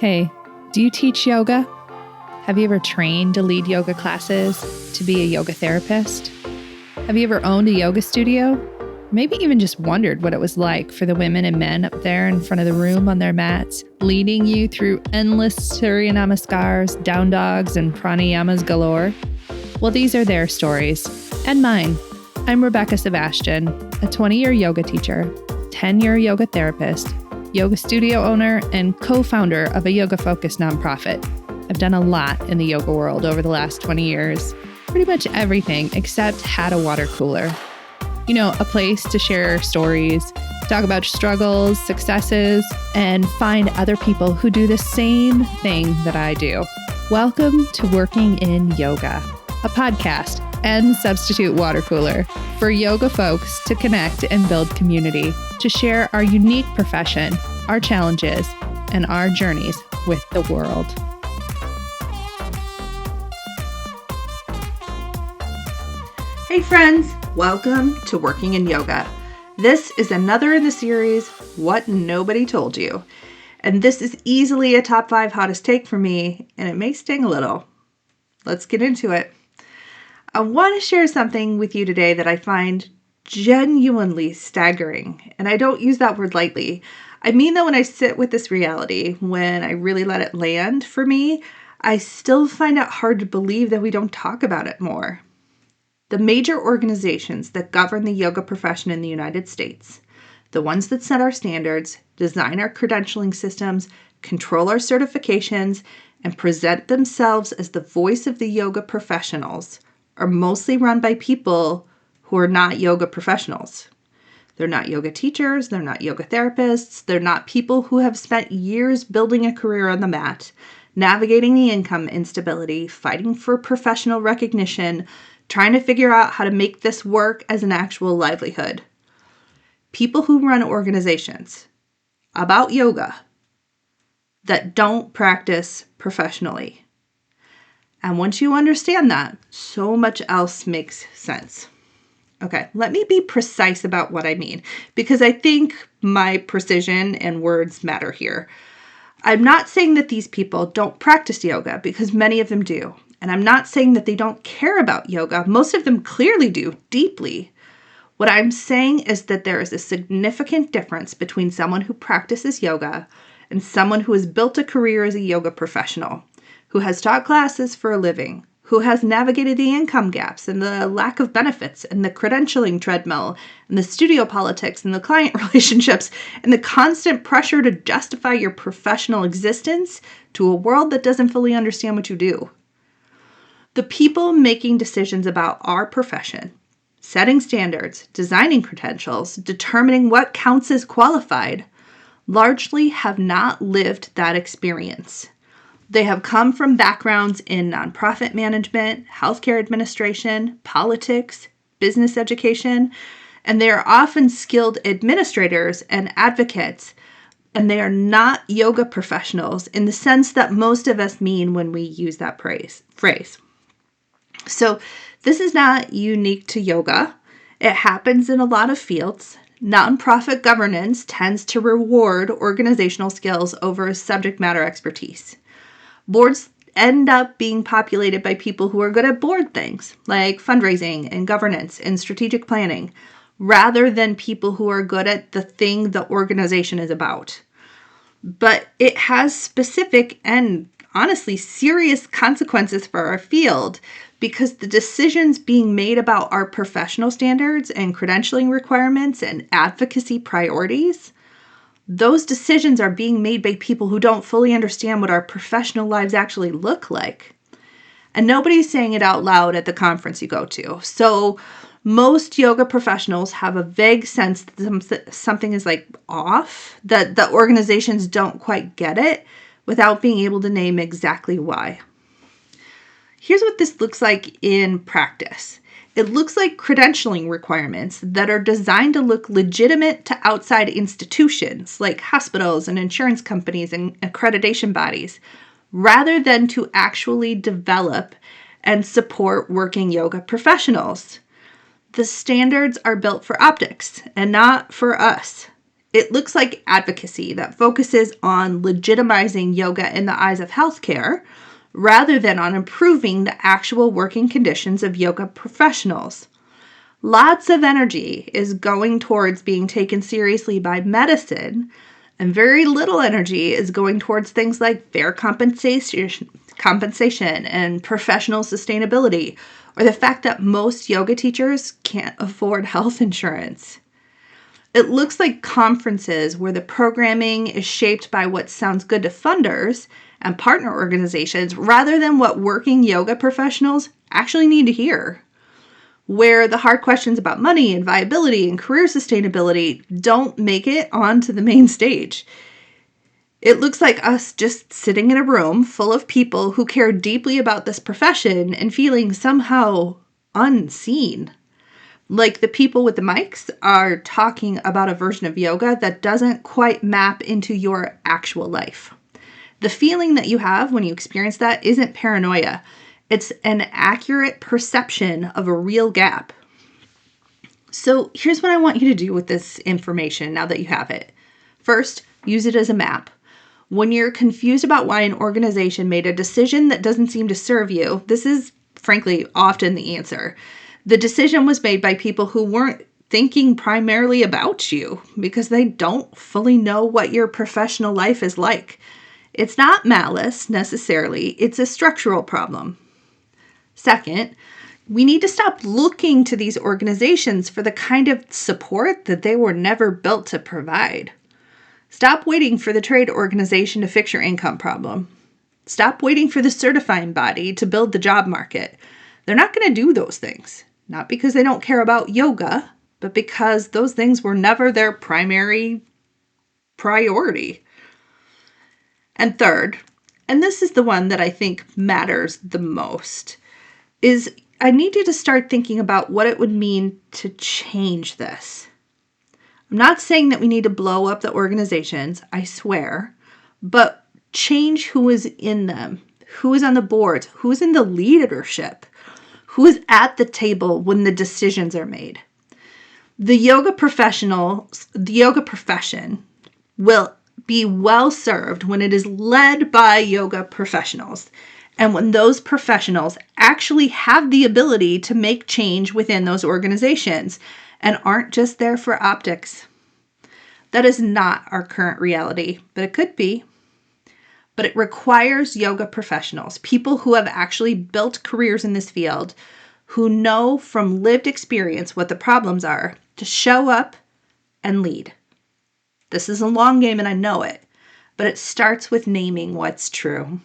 Hey, do you teach yoga? Have you ever trained to lead yoga classes, to be a yoga therapist? Have you ever owned a yoga studio? Maybe even just wondered what it was like for the women and men up there in front of the room on their mats, leading you through endless Surya Namaskars, down dogs, and pranayamas galore? Well, these are their stories, and mine. I'm Rebecca Sebastian, a 20-year yoga teacher, 10-year yoga therapist, yoga studio owner, and co-founder of a yoga-focused nonprofit. I've done a lot in the yoga world over the last 20 years. Pretty much everything except had a water cooler. You know, a place to share stories, talk about struggles, successes, and find other people who do the same thing that I do. Welcome to Working in Yoga, a podcast and substitute water cooler for yoga folks to connect and build community, to share our unique profession, our challenges, and our journeys with the world. Hey friends, welcome to Working in Yoga. This is another in the series, What Nobody Told You. And this is easily a top 5 hottest take for me, and it may sting a little. Let's get into it. I want to share something with you today that I find genuinely staggering, and I don't use that word lightly. I mean that when I sit with this reality, when I really let it land for me, I still find it hard to believe that we don't talk about it more. The major organizations that govern the yoga profession in the United States, the ones that set our standards, design our credentialing systems, control our certifications, and present themselves as the voice of the yoga professionals, are mostly run by people who are not yoga professionals. They're not yoga teachers, they're not yoga therapists, they're not people who have spent years building a career on the mat, navigating the income instability, fighting for professional recognition, trying to figure out how to make this work as an actual livelihood. People who run organizations about yoga that don't practice professionally. And once you understand that, so much else makes sense. Okay, let me be precise about what I mean, because I think my precision and words matter here. I'm not saying that these people don't practice yoga, because many of them do. And I'm not saying that they don't care about yoga. Most of them clearly do, deeply. What I'm saying is that there is a significant difference between someone who practices yoga and someone who has built a career as a yoga professional, who has taught classes for a living, who has navigated the income gaps and the lack of benefits and the credentialing treadmill and the studio politics and the client relationships and the constant pressure to justify your professional existence to a world that doesn't fully understand what you do. The people making decisions about our profession, setting standards, designing credentials, determining what counts as qualified, largely have not lived that experience. They have come from backgrounds in nonprofit management, healthcare administration, politics, business education, and they are often skilled administrators and advocates, and they are not yoga professionals in the sense that most of us mean when we use that phrase. So this is not unique to yoga. It happens in a lot of fields. Nonprofit governance tends to reward organizational skills over subject matter expertise. Boards end up being populated by people who are good at board things, like fundraising and governance and strategic planning, rather than people who are good at the thing the organization is about. But it has specific and honestly serious consequences for our field, because the decisions being made about our professional standards and credentialing requirements and advocacy priorities, those decisions are being made by people who don't fully understand what our professional lives actually look like. And nobody's saying it out loud at the conference you go to. So most yoga professionals have a vague sense that something is off, that the organizations don't quite get it, without being able to name exactly why. Here's what this looks like in practice. It looks like credentialing requirements that are designed to look legitimate to outside institutions like hospitals and insurance companies and accreditation bodies, rather than to actually develop and support working yoga professionals. The standards are built for optics and not for us. It looks like advocacy that focuses on legitimizing yoga in the eyes of healthcare rather than on improving the actual working conditions of yoga professionals. Lots of energy is going towards being taken seriously by medicine, and very little energy is going towards things like fair compensation and professional sustainability, or the fact that most yoga teachers can't afford health insurance. It looks like conferences where the programming is shaped by what sounds good to funders and partner organizations rather than what working yoga professionals actually need to hear, where the hard questions about money and viability and career sustainability don't make it onto the main stage. It looks like us just sitting in a room full of people who care deeply about this profession and feeling somehow unseen. Like the people with the mics are talking about a version of yoga that doesn't quite map into your actual life. The feeling that you have when you experience that isn't paranoia. It's an accurate perception of a real gap. So here's what I want you to do with this information now that you have it. First, use it as a map. When you're confused about why an organization made a decision that doesn't seem to serve you, this is frankly often the answer. The decision was made by people who weren't thinking primarily about you because they don't fully know what your professional life is like. It's not malice necessarily, it's a structural problem. Second, we need to stop looking to these organizations for the kind of support that they were never built to provide. Stop waiting for the trade organization to fix your income problem. Stop waiting for the certifying body to build the job market. They're not going to do those things. Not because they don't care about yoga, but because those things were never their primary priority. And third, and this is the one that I think matters the most, is I need you to start thinking about what it would mean to change this. I'm not saying that we need to blow up the organizations, I swear, but change who is in them, who is on the boards, who is in the leadership, who is at the table when the decisions are made. The yoga profession will be well served when it is led by yoga professionals. And when those professionals actually have the ability to make change within those organizations and aren't just there for optics. That is not our current reality, but it could be. But it requires yoga professionals, people who have actually built careers in this field, who know from lived experience what the problems are, to show up and lead. This is a long game and I know it, but it starts with naming what's true.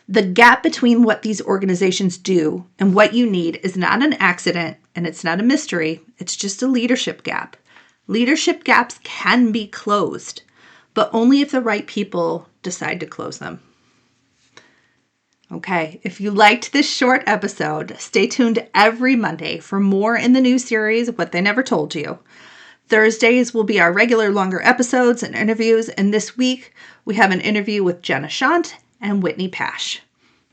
The gap between what these organizations do and what you need is not an accident and it's not a mystery. It's just a leadership gap. Leadership gaps can be closed, but only if the right people decide to close them. Okay, if you liked this short episode, stay tuned every Monday for more in the new series, What They Never Told You. Thursdays will be our regular longer episodes and interviews, and this week we have an interview with Jenna Shant and Whitney Pash.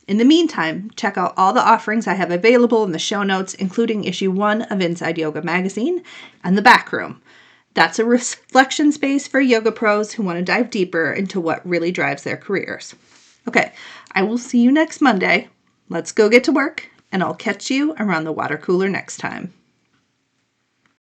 In the meantime, check out all the offerings I have available in the show notes, including issue 1 of Inside Yoga Magazine and The Back Room. That's a reflection space for yoga pros who want to dive deeper into what really drives their careers. Okay, I will see you next Monday. Let's go get to work, and I'll catch you around the water cooler next time.